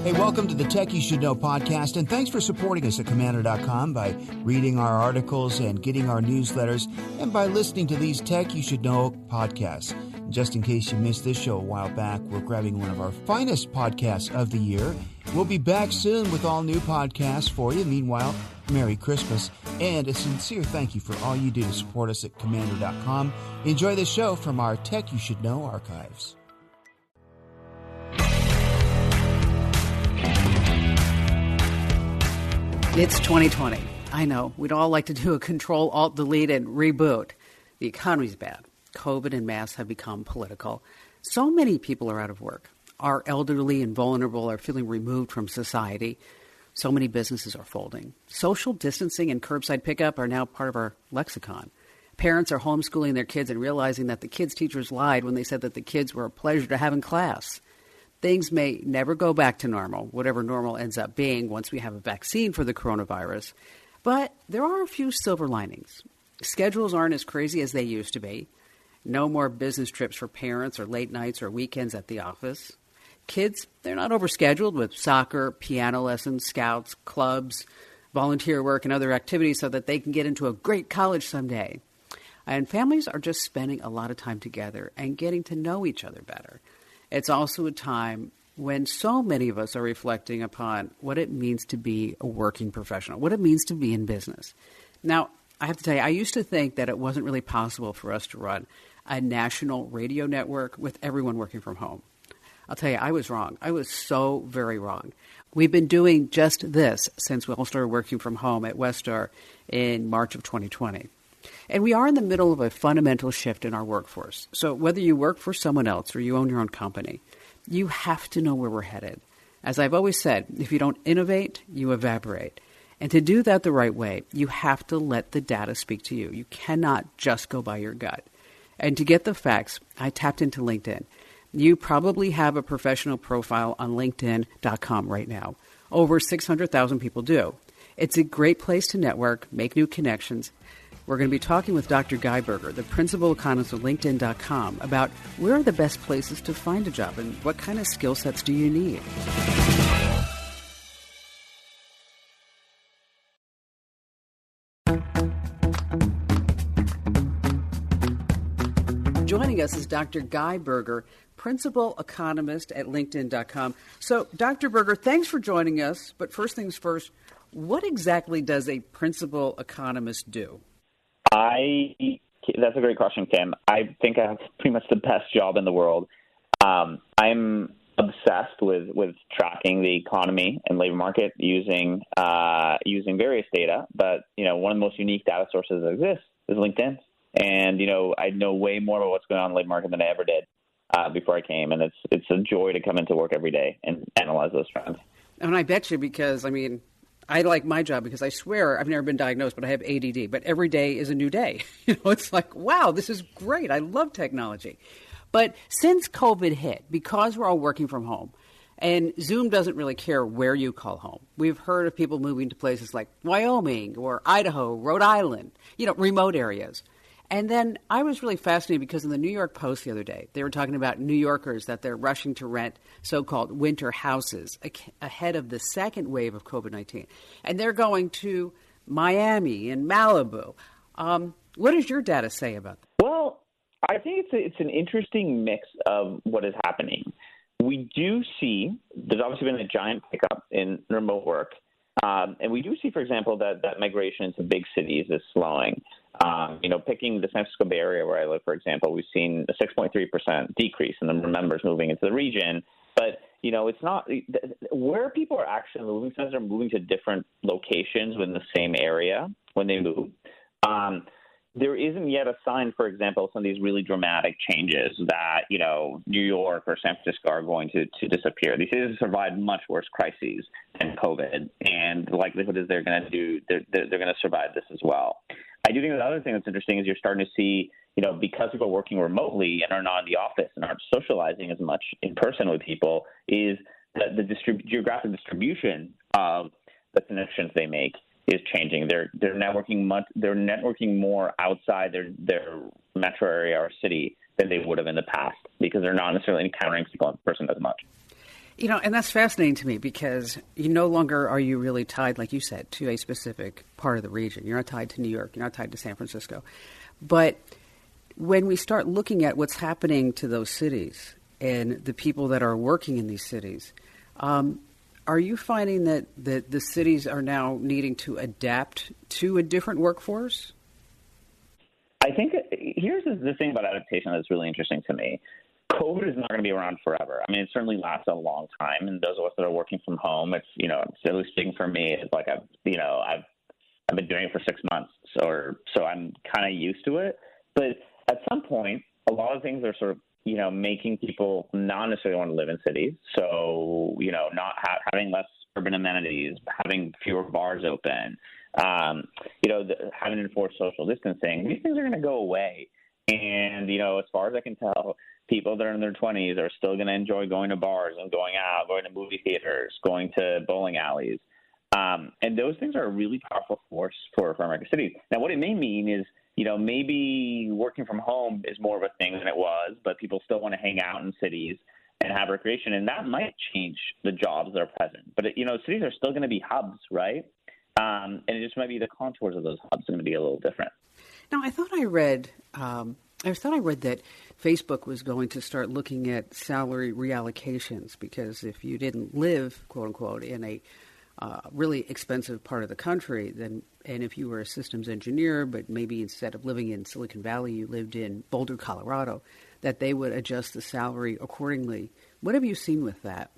Hey, welcome to the Tech You Should Know podcast, and thanks for supporting us at Commander.com by reading our articles and getting our newsletters, and by listening to these Tech You Should Know podcasts. Just in case you missed this show a while back, we're grabbing one of our finest podcasts of the year. We'll be back soon with all new podcasts for you. Meanwhile, Merry Christmas, and a sincere thank you for all you do to support us at Commander.com. Enjoy the show from our Tech You Should Know archives. It's 2020. I know. We'd all like to do a Control, Alt, Delete, and reboot. The economy's bad. COVID and masks have become political. So many people are out of work. Our elderly and vulnerable are feeling removed from society. So many businesses are folding. Social distancing and curbside pickup are now part of our lexicon. Parents are homeschooling their kids and realizing that the kids' teachers lied when they said that the kids were a pleasure to have in class. Things may never go back to normal, whatever normal ends up being once we have a vaccine for the coronavirus. But there are a few silver linings. Schedules aren't as crazy as they used to be. No more business trips for parents or late nights or weekends at the office. Kids, they're not overscheduled with soccer, piano lessons, scouts, clubs, volunteer work, and other activities so that they can get into a great college someday. And families are just spending a lot of time together and getting to know each other better. It's also a time when so many of us are reflecting upon what it means to be a working professional, what it means to be in business. Now, I have to tell you, I used to think that it wasn't really possible for us to run a national radio network with everyone working from home. I'll tell you, I was wrong. I was so very wrong. We've been doing just this since we all started working from home at Westar in March of 2020. And we are in the middle of a fundamental shift in our workforce. So whether you work for someone else or you own your own company, you have to know where we're headed. As I've always said, if you don't innovate, you evaporate. And to do that the right way, you have to let the data speak to you. You cannot just go by your gut. And to get the facts, I tapped into LinkedIn. You probably have a professional profile on LinkedIn.com right now. Over 600,000 people do. It's a great place to network, make new connections. We're going to be talking with Dr. Guy Berger, the principal economist of LinkedIn.com, about where are the best places to find a job and what kind of skill sets do you need. Joining us is Dr. Guy Berger, principal economist at LinkedIn.com. So, Dr. Berger, thanks for joining us. But first things first, what exactly does a principal economist do? That's a great question, Kim. I think I have pretty much the best job in the world. I'm obsessed with tracking the economy and labor market using various data. But, one of the most unique data sources that exists is LinkedIn. And, I know way more about what's going on in the labor market than I ever did before I came. And it's a joy to come into work every day and analyze those trends. And I bet you because, I like my job because I swear I've never been diagnosed, but I have ADD. But every day is a new day. It's like, wow, this is great. I love technology. But since COVID hit, because we're all working from home, and Zoom doesn't really care where you call home. We've heard of people moving to places like Wyoming or Idaho, Rhode Island, remote areas. And then I was really fascinated because in the New York Post the other day, they were talking about New Yorkers that they're rushing to rent so-called winter houses ahead of the second wave of COVID-19. And they're going to Miami and Malibu. What does your data say about that? Well, I think it's an interesting mix of what is happening. We do see there's obviously been a giant pickup in remote work. And we do see, for example, that migration into big cities is slowing. Picking the San Francisco Bay Area where I live, for example, we've seen a 6.3% decrease in the number of members moving into the region. But, it's not where people are actually moving. Sometimes they're moving to different locations within the same area when they move. There isn't yet a sign, for example, some of these really dramatic changes that, New York or San Francisco are going to disappear. These cities have survived much worse crises than COVID, and the likelihood is they're going to survive this as well. I do think the other thing that's interesting is you're starting to see, because people are working remotely and are not in the office and aren't socializing as much in person with people, is that the geographic distribution of the connections they make is changing. They're networking more outside their metro area or city than they would have in the past because they're not necessarily encountering people in person as much. And that's fascinating to me because you no longer are you really tied, like you said, to a specific part of the region. You're not tied to New York. You're not tied to San Francisco. But when we start looking at what's happening to those cities and the people that are working in these cities, are you finding that the cities are now needing to adapt to a different workforce? I think here's the thing about adaptation that's really interesting to me. COVID is not going to be around forever. I mean, it certainly lasts a long time, and those of us that are working from home, it's at least speaking for me, it's like I've been doing it for 6 months, so I'm kind of used to it. But at some point, a lot of things are sort of making people not necessarily want to live in cities. So not having less urban amenities, having fewer bars open, having enforced social distancing. These things are going to go away. And, as far as I can tell, people that are in their 20s are still going to enjoy going to bars and going out, going to movie theaters, going to bowling alleys. And those things are a really powerful force for American cities. Now, what it may mean is, maybe working from home is more of a thing than it was, but people still want to hang out in cities and have recreation, and that might change the jobs that are present. But, cities are still going to be hubs, right? And it just might be the contours of those hubs are going to be a little different. Now, I thought I read that Facebook was going to start looking at salary reallocations because if you didn't live, quote unquote, in a really expensive part of the country, and if you were a systems engineer, but maybe instead of living in Silicon Valley, you lived in Boulder, Colorado, that they would adjust the salary accordingly. What have you seen with that?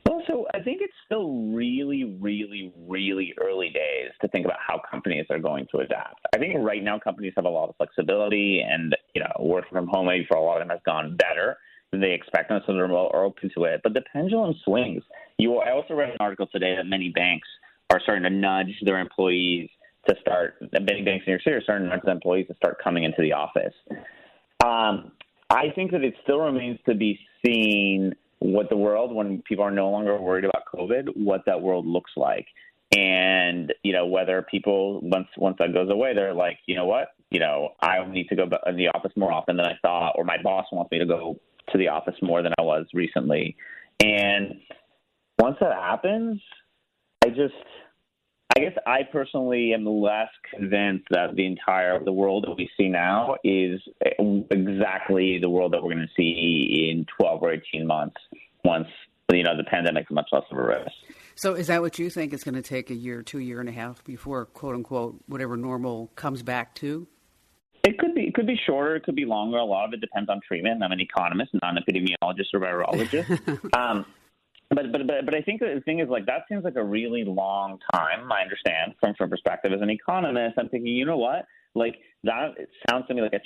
Well, so I think it's still really, really, really early days to think about how companies are going to adapt. I think right now companies have a lot of flexibility and, working from home maybe for a lot of them has gone better than they expect, and so they're more open to it. But the pendulum swings. I also read an article today that many banks are starting to nudge their employees to start, many banks in New York City are starting to nudge their employees to start coming into the office. I think that it still remains to be seen what the world, when people are no longer worried about COVID, what that world looks like. And, whether people, once that goes away, they're like, you know what, I need to go in the office more often than I thought, or my boss wants me to go to the office more than I was recently. And once that happens, I guess I personally am less convinced that the world that we see now is exactly the world that we're going to see in 12 or 18 months once, the pandemic is much less of a risk. So is that what you think it's going to take a year, 2 year and a half before, quote unquote, whatever normal comes back to? It could be shorter. It could be longer. A lot of it depends on treatment. I'm an economist, not an epidemiologist or virologist. But I think the thing is, that seems like a really long time, I understand, from perspective. As an economist, I'm thinking, you know what? That it sounds to me like a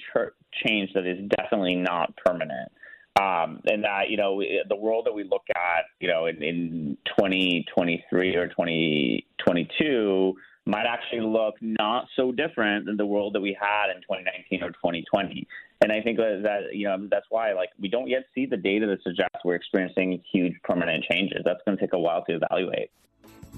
change that is definitely not permanent. And that, the world that we look at, in 2023 or 2022 might actually look not so different than the world that we had in 2019 or 2020. And I think that that's why, we don't yet see the data that suggests we're experiencing huge permanent changes. That's going to take a while to evaluate.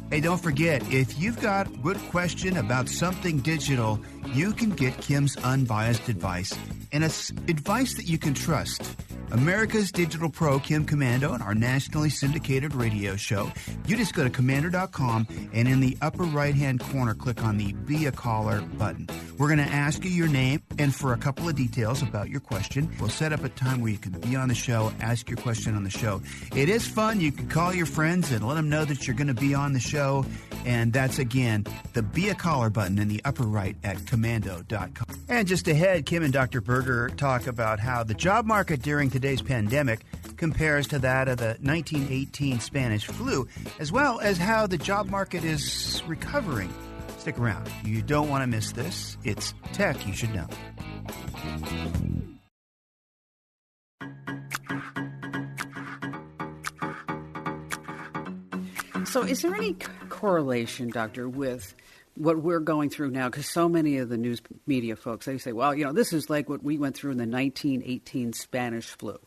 Hey, don't forget, if you've got a good question about something digital, you can get Kim's unbiased advice, and it's advice that you can trust. America's Digital Pro, Kim Komando, and our nationally syndicated radio show. You just go to Komando.com, and in the upper right-hand corner, click on the Be a Caller button. We're going to ask you your name and for a couple of details about your question. We'll set up a time where you can be on the show, ask your question on the show. It is fun. You can call your friends and let them know that you're going to be on the show. And that's, again, the Be a Caller button in the upper right at Komando.com. And just ahead, Kim and Dr. Berger talk about how the job market during today's pandemic compares to that of the 1918 Spanish flu, as well as how the job market is recovering. Stick around. You don't want to miss this. It's tech you should know. So is there any correlation, Doctor, with what we're going through now? Because so many of the news media folks, they say, well, this is like what we went through in the 1918 Spanish flu.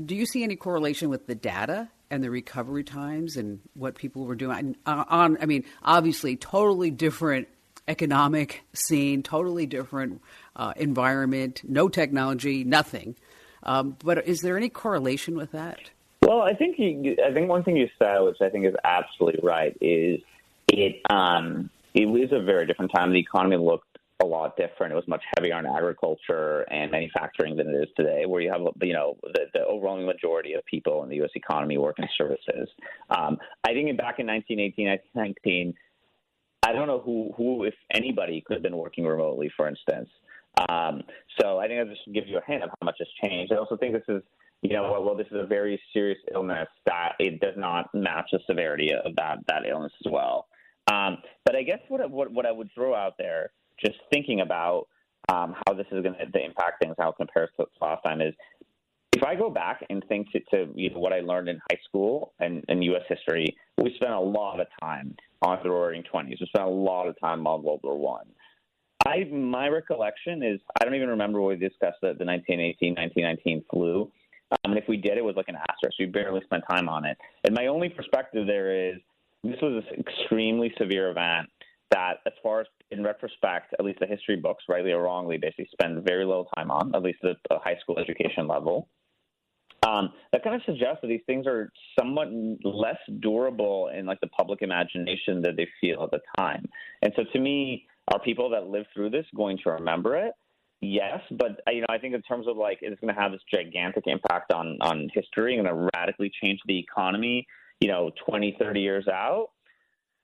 Do you see any correlation with the data and the recovery times and what people were doing? Obviously, totally different economic scene, totally different environment, no technology, nothing. But is there any correlation with that? Well, I think one thing you said, which I think is absolutely right, is it was a very different time. The economy looked a lot different. It was much heavier on agriculture and manufacturing than it is today, where you have the overwhelming majority of people in the U.S. economy work in services. I think back in 1918, 1919, I don't know who, if anybody, could have been working remotely, for instance. So I think I'll just give you a hint of how much has changed. I also think this is, this is a very serious illness that it does not match the severity of that illness as well. But I guess what I would throw out there, just thinking about how this is going to impact things, how it compares to last time, is if I go back and think to what I learned in high school and U.S. history, we spent a lot of time on the Roaring 20s. We spent a lot of time on World War I. My recollection is I don't even remember when we discussed the 1918, 1919 flu. And if we did, it was like an asterisk. We barely spent time on it. And my only perspective there is this was an extremely severe event that, as far as in retrospect, at least the history books, rightly or wrongly, basically spend very little time on, at least at the high school education level. That kind of suggests that these things are somewhat less durable in like the public imagination that they feel at the time. And so to me, are people that live through this going to remember it? Yes, but I think in terms of like it's going to have this gigantic impact on history and going to radically change the economy, 20, 30 years out.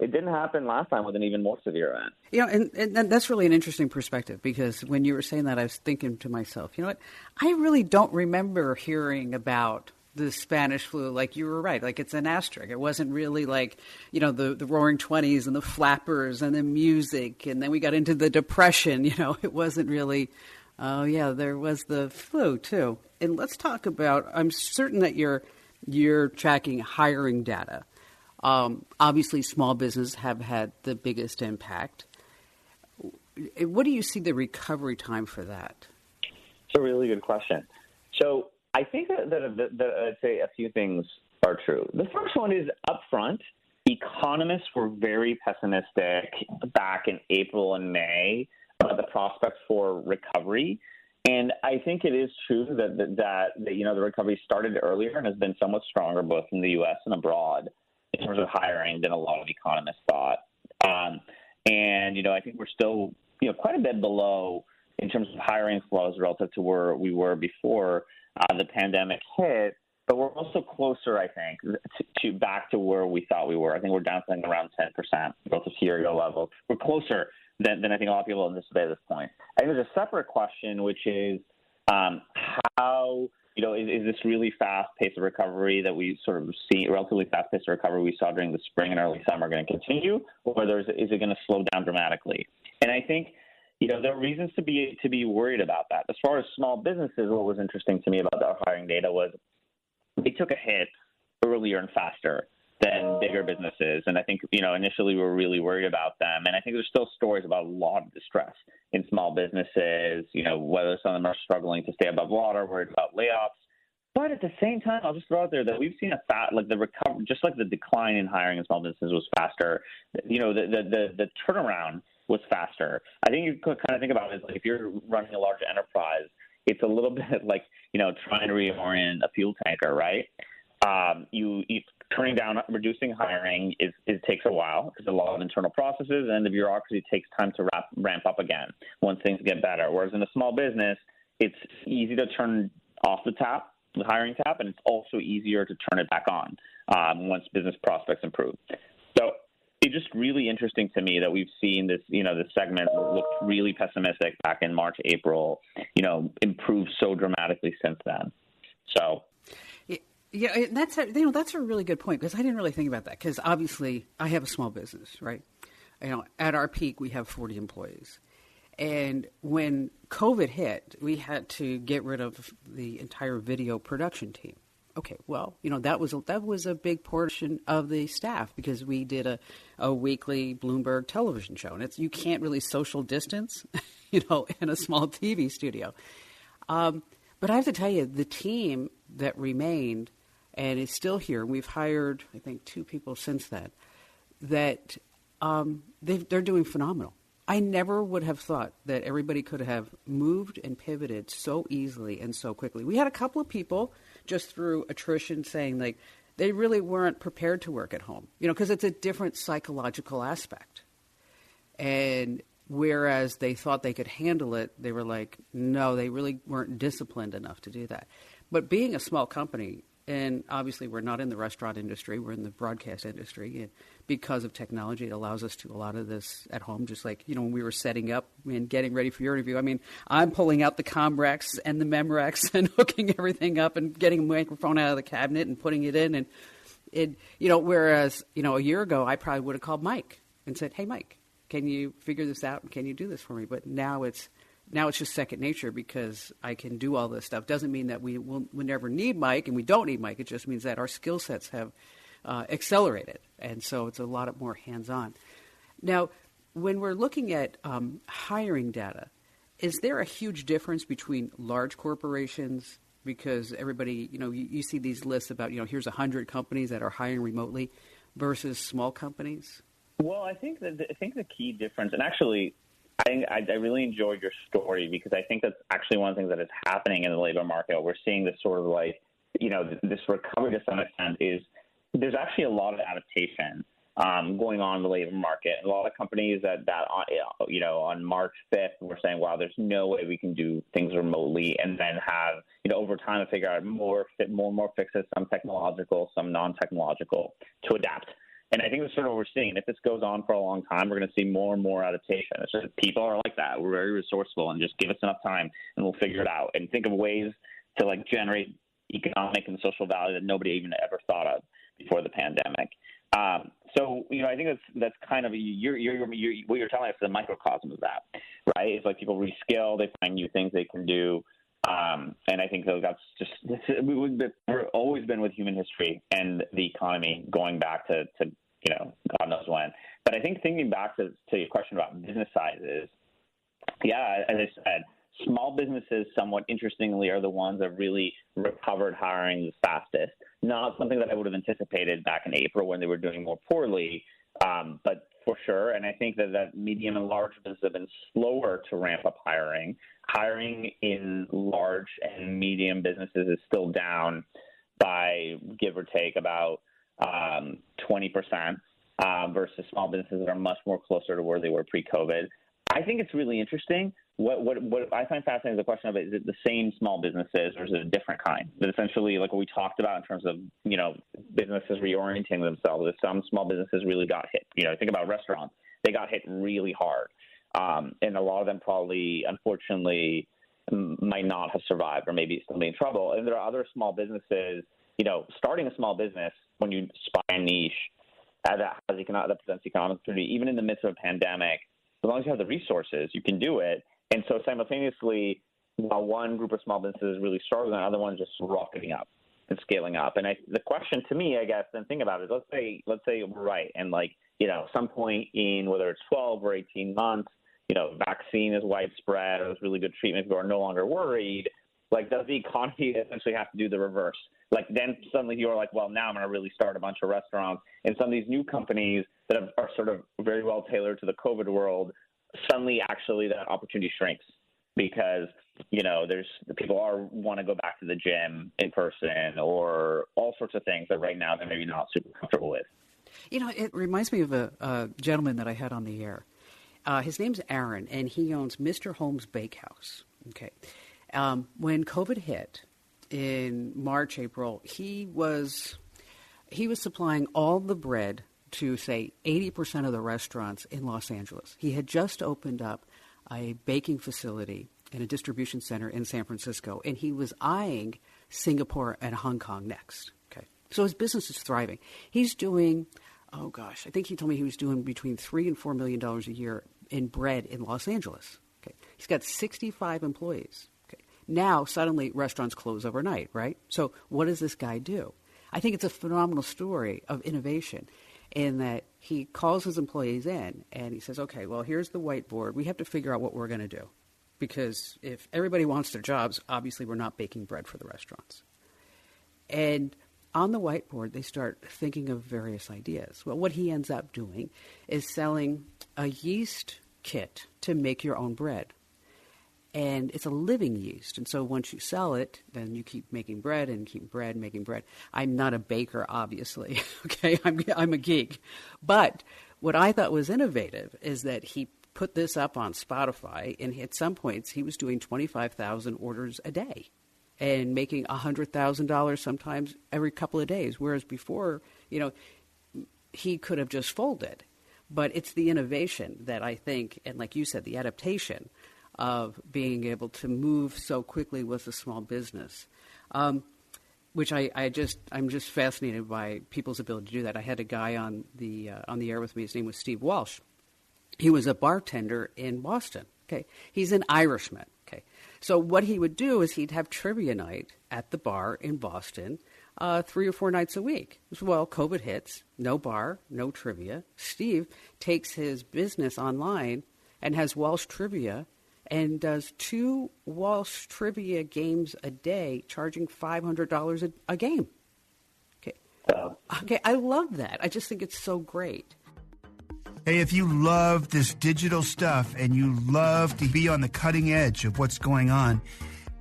It didn't happen last time with an even more severe event. And that's really an interesting perspective, because when you were saying that, I was thinking to myself, you know what? I really don't remember hearing about the Spanish flu. Like you were right, like it's an asterisk. It wasn't really like, the Roaring 20s and the flappers and the music. And then we got into the Depression. It wasn't really, oh yeah, there was the flu too. And let's talk about, I'm certain that you're tracking hiring data. Obviously, small businesses have had the biggest impact. What do you see the recovery time for that? It's a really good question. So I think that I'd say a few things are true. The first one is upfront. Economists were very pessimistic back in April and May about the prospects for recovery. And I think it is true that the recovery started earlier and has been somewhat stronger both in the U.S. and abroad in terms of hiring than a lot of economists thought. I think we're still, quite a bit below in terms of hiring flows relative to where we were before the pandemic hit. But we're also closer, I think, to back to where we thought we were. I think we're down something around 10% relative to year-ago levels. We're closer than I think a lot of people anticipate at this point. I think there's a separate question, which is how – is this really fast pace of recovery that we sort of see, relatively fast pace of recovery we saw during the spring and early summer going to continue, or is it going to slow down dramatically? And I think, there are reasons to be worried about that. As far as small businesses, what was interesting to me about our hiring data was they took a hit earlier and faster than bigger businesses. And I think, initially we were really worried about them. And I think there's still stories about a lot of distress in small businesses, whether some of them are struggling to stay above water, worried about layoffs. But at the same time, I'll just throw out there that we've seen the recovery, just like the decline in hiring in small businesses was faster, the turnaround was faster. I think you could kind of think about it as like if you're running a large enterprise, it's a little bit like, trying to reorient a fuel tanker, right? You turning down, reducing hiring it takes a while because a lot of internal processes and the bureaucracy takes time to ramp up again once things get better. Whereas in a small business, it's easy to turn off the hiring tap, and it's also easier to turn it back on once business prospects improve. So it's just really interesting to me that we've seen this, this segment looked really pessimistic back in March, April, improve so dramatically since then. So. Yeah, that's a really good point, because I didn't really think about that, because obviously I have a small business, right? At our peak, we have 40 employees. And when COVID hit, we had to get rid of the entire video production team. Okay, well, that was a big portion of the staff, because we did a weekly Bloomberg television show, and you can't really social distance, in a small TV studio. But I have to tell you, the team that remained and is still here, we've hired, I think, 2 people since then, that they're doing phenomenal. I never would have thought that everybody could have moved and pivoted so easily and so quickly. We had a couple of people just through attrition saying like they really weren't prepared to work at home, because it's a different psychological aspect. And whereas they thought they could handle it, they were like, no, they really weren't disciplined enough to do that. But being a small company, and obviously we're not in the restaurant industry, we're in the broadcast industry, and because of technology, it allows us to do a lot of this at home, just like, when we were setting up and getting ready for your interview. I mean, I'm pulling out the Comrex and the Memorex and hooking everything up and getting a microphone out of the cabinet and putting it in. And, whereas, a year ago, I probably would have called Mike and said, hey, Mike, can you figure this out? Can you do this for me? But now it's just second nature because I can do all this stuff. Doesn't mean that we never need Mike, and we don't need Mike. It just means that our skill sets have accelerated, and so it's a lot more hands-on. Now, when we're looking at hiring data, is there a huge difference between large corporations? Because everybody, you see these lists about, here's 100 companies that are hiring remotely versus small companies. Well, I think the key difference, and actually, I really enjoyed your story because I think that's actually one of the things that is happening in the labor market. We're seeing this sort of like, this recovery to some extent is there's actually a lot of adaptation going on in the labor market. A lot of companies that on March 5th were saying, wow, there's no way we can do things remotely, and then have, over time to figure out more fixes, some technological, some non-technological, to adapt. And I think that's sort of what we're seeing. If this goes on for a long time, we're going to see more and more adaptation. It's just people are like that. We're very resourceful, and just give us enough time and we'll figure it out. And think of ways to like generate economic and social value that nobody even ever thought of before the pandemic. So I think that's kind of what you're telling us is a microcosm of that, right? It's like people reskill, they find new things they can do. And I think that's just we've always been with human history and the economy going back to God knows when. But I think thinking back to your question about business sizes, yeah, as I said, small businesses, somewhat interestingly, are the ones that really recovered hiring the fastest. Not something that I would have anticipated back in April when they were doing more poorly, but for sure. And I think that medium and large businesses have been slower to ramp up hiring. Hiring in large and medium businesses is still down by, give or take, about 20% versus small businesses that are much more closer to where they were pre-COVID. I think it's really interesting. What I find fascinating is the question of, is it the same small businesses or is it a different kind? But essentially, like what we talked about in terms of, businesses reorienting themselves, if some small businesses really got hit. Think about restaurants. They got hit really hard. And a lot of them probably, unfortunately, might not have survived or maybe still be in trouble. And there are other small businesses, starting a small business when you spy a niche that presents economic opportunity, even in the midst of a pandemic, as long as you have the resources, you can do it. And so simultaneously, while one group of small businesses is really struggling, the other one's just rocketing up and scaling up. And the question to me, I guess, then think about it, let's say we're right. And some point in whether it's 12 or 18 months, vaccine is widespread, or there's really good treatment, people are no longer worried. Does the economy essentially have to do the reverse? Then suddenly you're like, well, now I'm going to really start a bunch of restaurants. And some of these new companies that are sort of very well tailored to the COVID world, suddenly actually that opportunity shrinks because, there's people want to go back to the gym in person or all sorts of things that right now they're maybe not super comfortable with. It reminds me of a gentleman that I had on the air. His name's Aaron, and he owns Mr. Holmes Bakehouse. Okay. When COVID hit in March, April, he was supplying all the bread to, say, 80% of the restaurants in Los Angeles. He had just opened up a baking facility and a distribution center in San Francisco, and he was eyeing Singapore and Hong Kong next. Okay. So his business is thriving. He's doing, I think he told me he was doing between $3 and $4 million a year in bread in Los Angeles. Okay. He's got 65 employees. Okay. Now, suddenly, restaurants close overnight, right? So what does this guy do? I think it's a phenomenal story of innovation in that he calls his employees in and he says, okay, well, here's the whiteboard. We have to figure out what we're going to do. Because if everybody wants their jobs, obviously we're not baking bread for the restaurants. And on the whiteboard, they start thinking of various ideas. Well, what he ends up doing is selling a yeast kit to make your own bread. And it's a living yeast. And so once you sell it, then you keep making bread and keep bread, making bread. I'm not a baker, obviously. Okay, I'm a geek. But what I thought was innovative is that he put this up on Spotify, and at some points he was doing 25,000 orders a day and making $100,000 sometimes every couple of days, whereas before, he could have just folded. But it's the innovation that I think, and like you said, the adaptation of being able to move so quickly with a small business, which I'm just fascinated by people's ability to do that. I had a guy on the air with me. His name was Steve Walsh. He was a bartender in Boston. Okay, he's an Irishman. Okay, so what he would do is he'd have trivia night at the bar in Boston 3 or 4 nights a week. Well, COVID hits, no bar, no trivia. Steve takes his business online and has Walsh Trivia and does 2 Walsh Trivia games a day, charging $500 a game. Okay. Okay, I love that. I just think it's so great. Hey, if you love this digital stuff and you love to be on the cutting edge of what's going on,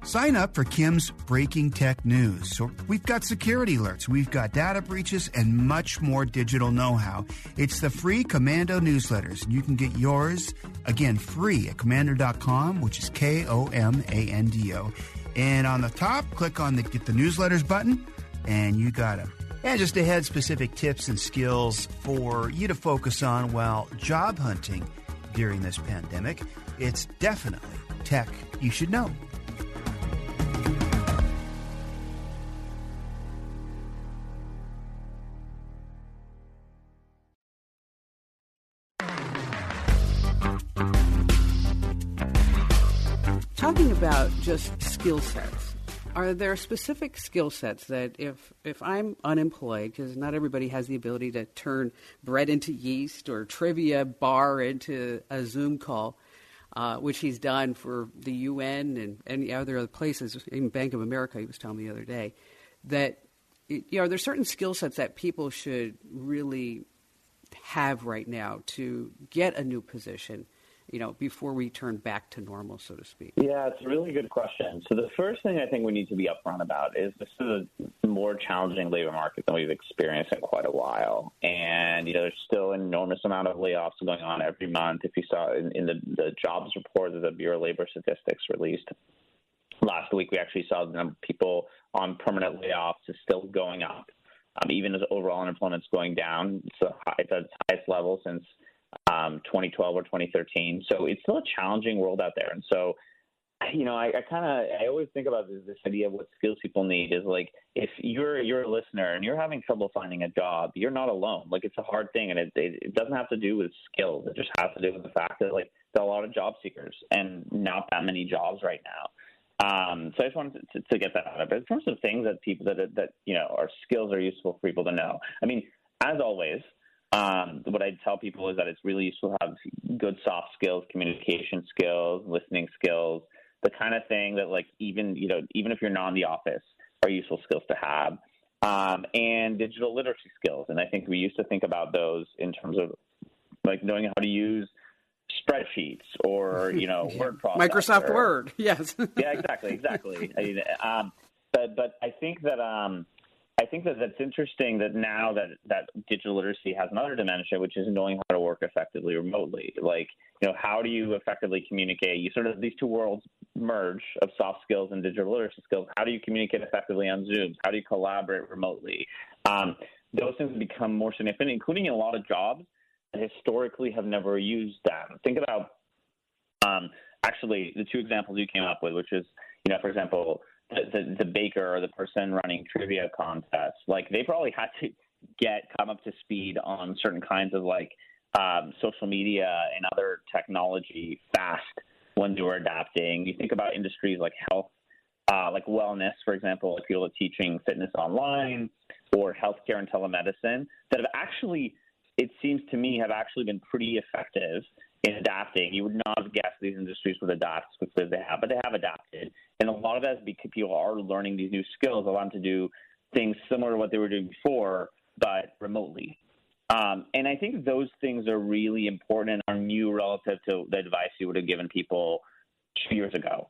sign up for Kim's Breaking Tech News. So we've got security alerts, we've got data breaches, and much more digital know-how. It's the free Komando newsletters. You can get yours, again, free at komando.com, which is Komando. And on the top, click on the Get the Newsletters button, and you got them. And just ahead, specific tips and skills for you to focus on while job hunting during this pandemic. It's definitely tech you should know. Talking about just skill sets, are there specific skill sets that if I'm unemployed, because not everybody has the ability to turn bread into yeast or trivia bar into a Zoom call, which he's done for the UN and any other places, even Bank of America, he was telling me the other day, that there's certain skill sets that people should really have right now to get a new position, before we turn back to normal, so to speak? Yeah, it's a really good question. So the first thing I think we need to be upfront about is this is a more challenging labor market than we've experienced in quite a while. And, there's still an enormous amount of layoffs going on every month. If you saw in the jobs report that the Bureau of Labor Statistics released last week, we actually saw the number of people on permanent layoffs is still going up, even as overall unemployment's going down. It's at its highest level since 2012 or 2013. So it's still a challenging world out there. And so, I always think about this idea of what skills people need is like, if you're a listener and you're having trouble finding a job, you're not alone. Like, it's a hard thing, and it doesn't have to do with skills. It just has to do with the fact that there are a lot of job seekers and not that many jobs right now. So I just wanted to get that out of it. In terms of things that people that are skills are useful for people to know. I mean, as always, what I tell people is that it's really useful to have good soft skills, communication skills, listening skills, the kind of thing that even if you're not in the office are useful skills to have, and digital literacy skills. And I think we used to think about those in terms of knowing how to use spreadsheets or, word processor. Microsoft Word. Yes. Yeah, exactly. But I think that that's interesting that now that digital literacy has another dimension, which is knowing how to work effectively remotely. How do you effectively communicate? You sort of, these two worlds merge of soft skills and digital literacy skills. How do you communicate effectively on Zoom? How do you collaborate remotely? Those things become more significant, including in a lot of jobs that historically have never used them. Think about actually the 2 examples you came up with, which is, for example, the baker or the person running trivia contests, they probably had to come up to speed on certain kinds of social media and other technology fast when they were adapting. You think about industries like health, like wellness, for example, like people teaching fitness online, or healthcare and telemedicine that have actually, it seems to me, have actually been pretty effective in adapting. You would not have guessed these industries would adapt as quickly as they have, but they have adapted. And a lot of that is because people are learning these new skills, allow them to do things similar to what they were doing before, but remotely. And I think those things are really important and are new relative to the advice you would have given people 2 years ago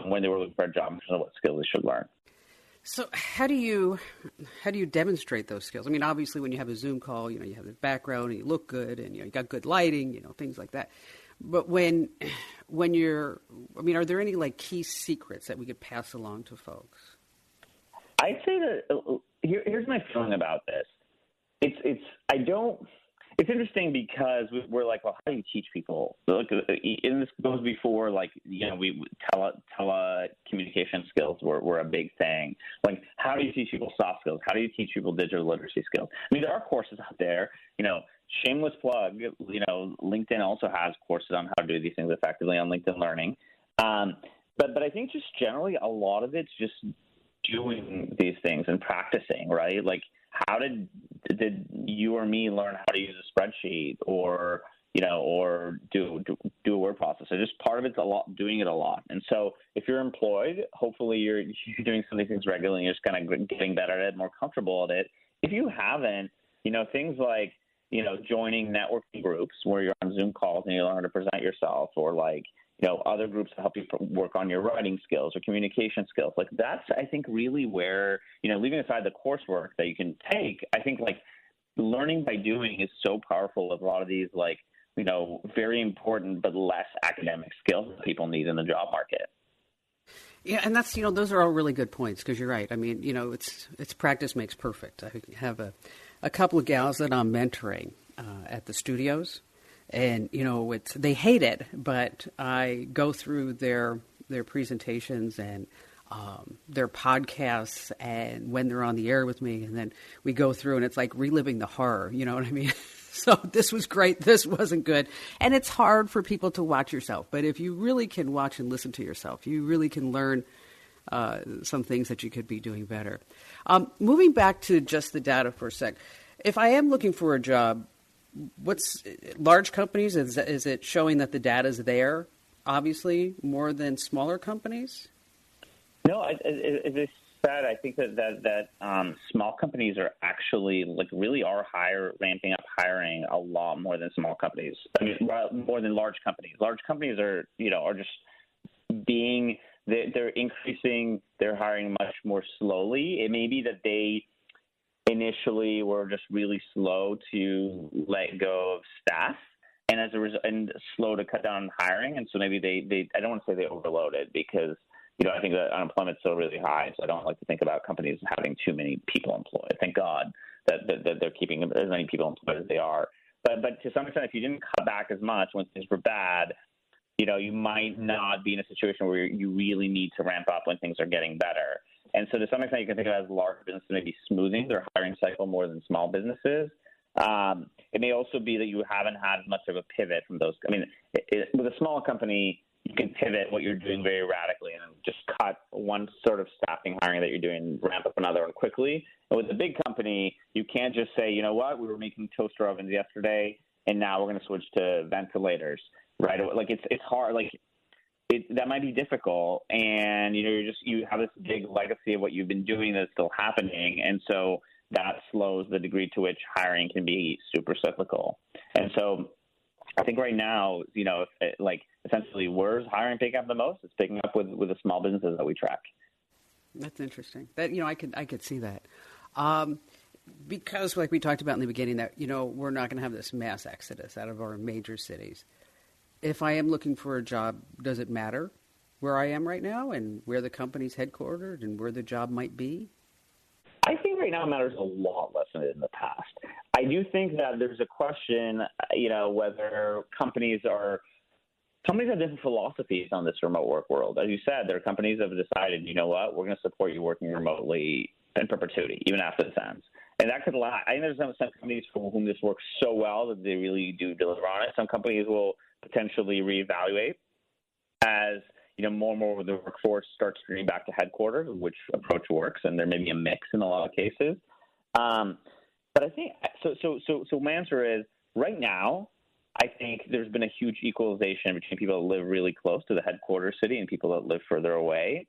when they were looking for a job in terms of what skills they should learn. So how do you demonstrate those skills? I mean, obviously, when you have a Zoom call, you have the background and you look good and you got good lighting, things like that. But when you're, are there any like key secrets that we could pass along to folks? I'd say that here's my feeling about this. It's interesting because we're like, well, how do you teach people? Look, and this goes before, like, telecommunication skills were a big thing. Like, how do you teach people soft skills? How do you teach people digital literacy skills? I mean, there are courses out there, shameless plug, LinkedIn also has courses on how to do these things effectively on LinkedIn Learning. But I think just generally a lot of it's just doing these things and practicing, right? Like, how did you or me learn how to use a spreadsheet or do a word processor? Just part of it's doing it a lot. And so if you're employed, hopefully you're doing some of these things regularly and you're just kind of getting better at it, more comfortable at it. If you haven't, things like, joining networking groups where you're on Zoom calls and you learn how to present yourself, or like, other groups to help you work on your writing skills or communication skills. Like, that's, I think, really where, leaving aside the coursework that you can take, I think, like, learning by doing is so powerful with a lot of these, like, very important but less academic skills that people need in the job market. Yeah, and that's, those are all really good points, because you're right. I mean, it's practice makes perfect. I have a couple of gals that I'm mentoring at the studios. And, they hate it, but I go through their presentations and their podcasts and when they're on the air with me, and then we go through and it's like reliving the horror, you know what I mean? So this was great, this wasn't good. And it's hard for people to watch yourself, but if you really can watch and listen to yourself, you really can learn some things that you could be doing better. Moving back to just the data for a sec, if I am looking for a job, what's large companies? Is it showing that the data is there, obviously, more than smaller companies? No, as I said, I think that small companies are actually really are ramping up hiring a lot more than small companies. I mean, more than large companies. Large companies are just they're increasing their hiring much more slowly. It may be that they initially were just really slow to let go of staff, and as a result, and slow to cut down on hiring. And so maybe they I don't want to say they overloaded, because I think that unemployment's still really high. So I don't like to think about companies having too many people employed. Thank God that they're keeping as many people employed as they are. But to some extent, if you didn't cut back as much when things were bad, you might not be in a situation where you really need to ramp up when things are getting better. And so to some extent, you can think of it as large businesses maybe smoothing their hiring cycle more than small businesses. It may also be that you haven't had much of a pivot from those. I mean, with a small company, you can pivot what you're doing very radically and just cut one sort of staffing hiring that you're doing, ramp up another one quickly. And with a big company, you can't just say, you know what, we were making toaster ovens yesterday, and now we're going to switch to ventilators, right? Like, it's hard. Like, that might be difficult, and you have this big legacy of what you've been doing that's still happening, and so that slows the degree to which hiring can be super cyclical. And so I think right now, essentially, where's hiring picking up the most? It's picking up with the small businesses that we track. That's interesting. That I could see that, because like we talked about in the beginning, that we're not going to have this mass exodus out of our major cities. If I am looking for a job, does it matter where I am right now and where the company's headquartered and where the job might be? I think right now it matters a lot less than it did in the past. I do think that there's a question, whether companies have different philosophies on this remote work world. As you said, there are companies that have decided, you know what, we're going to support you working remotely in perpetuity, even after this ends. And that could last. I think there's some companies for whom this works so well that they really do deliver on it. Some companies will potentially reevaluate as more and more of the workforce starts turning back to headquarters, which approach works, and there may be a mix in a lot of cases. But I think so. My answer is, right now, I think there's been a huge equalization between people that live really close to the headquarters city and people that live further away.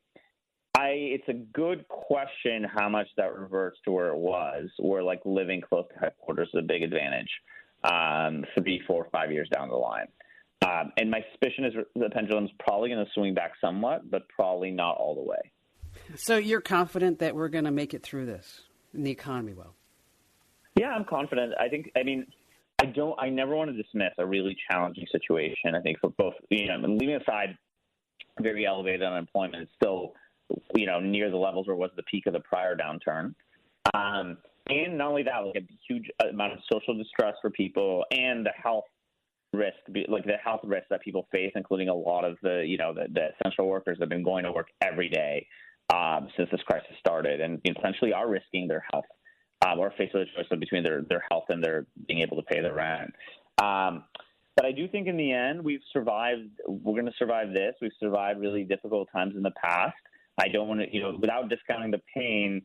It's a good question how much that reverts to where it was, where living close to headquarters is a big advantage 3, 4, 5 years down the line. And my suspicion is the pendulum's probably going to swing back somewhat, but probably not all the way. So you're confident that we're going to make it through this and the economy will? Yeah, I'm confident. I never want to dismiss a really challenging situation. I think for both, leaving aside very elevated unemployment, it's still, near the levels where it was the peak of the prior downturn. And not only that, like a huge amount of social distress for people and the health risk, that people face, including a lot of the essential workers that have been going to work every day since this crisis started, and essentially are risking their health or facing the choice between their health and their being able to pay their rent. But I do think in the end we've survived. We're going to survive this. We've survived really difficult times in the past. I don't want to, without discounting the pain.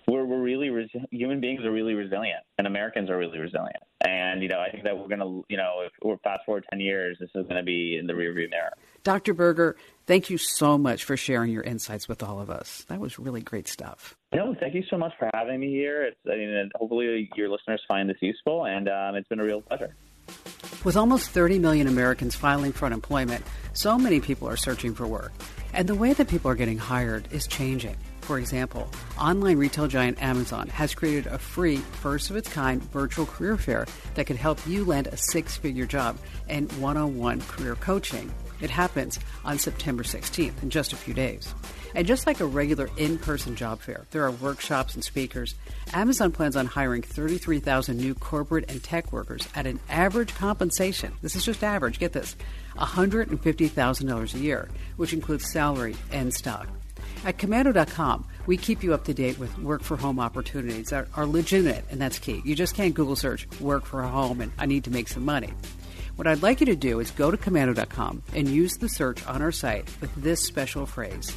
We're really human beings are really resilient, and Americans are really resilient. And I think that we're going to, if we're fast forward 10 years, this is going to be in the rearview mirror. Dr. Berger, thank you so much for sharing your insights with all of us. That was really great stuff. No, thank you so much for having me here. Hopefully your listeners find this useful, and it's been a real pleasure. With almost 30 million Americans filing for unemployment, so many people are searching for work. And the way that people are getting hired is changing. For example, online retail giant Amazon has created a free, first-of-its-kind virtual career fair that could help you land a six-figure job and one-on-one career coaching. It happens on September 16th, in just a few days. And just like a regular in-person job fair, there are workshops and speakers. Amazon plans on hiring 33,000 new corporate and tech workers at an average compensation. This is just average, get this, $150,000 a year, which includes salary and stock. At Komando.com, we keep you up to date with work-for-home opportunities that are legitimate, and that's key. You just can't Google search work for home and I need to make some money. What I'd like you to do is go to Komando.com and use the search on our site with this special phrase,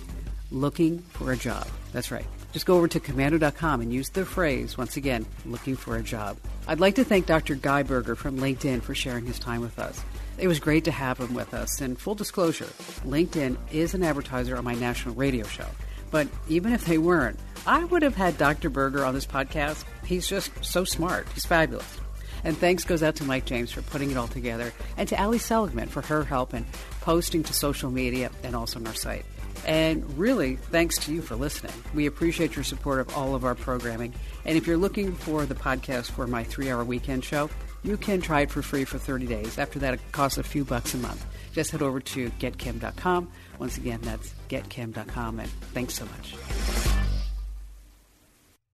looking for a job. That's right. Just go over to Komando.com and use the phrase, once again, looking for a job. I'd like to thank Dr. Guy Berger from LinkedIn for sharing his time with us. It was great to have him with us. And full disclosure, LinkedIn is an advertiser on my national radio show. But even if they weren't, I would have had Dr. Berger on this podcast. He's just so smart. He's fabulous. And thanks goes out to Mike James for putting it all together, and to Ali Seligman for her help in posting to social media and also on our site. And really, thanks to you for listening. We appreciate your support of all of our programming. And if you're looking for the podcast for my 3-hour weekend show, you can try it for free for 30 days. After that, it costs a few bucks a month. Just head over to getkim.com. Once again, that's getkim.com. And thanks so much.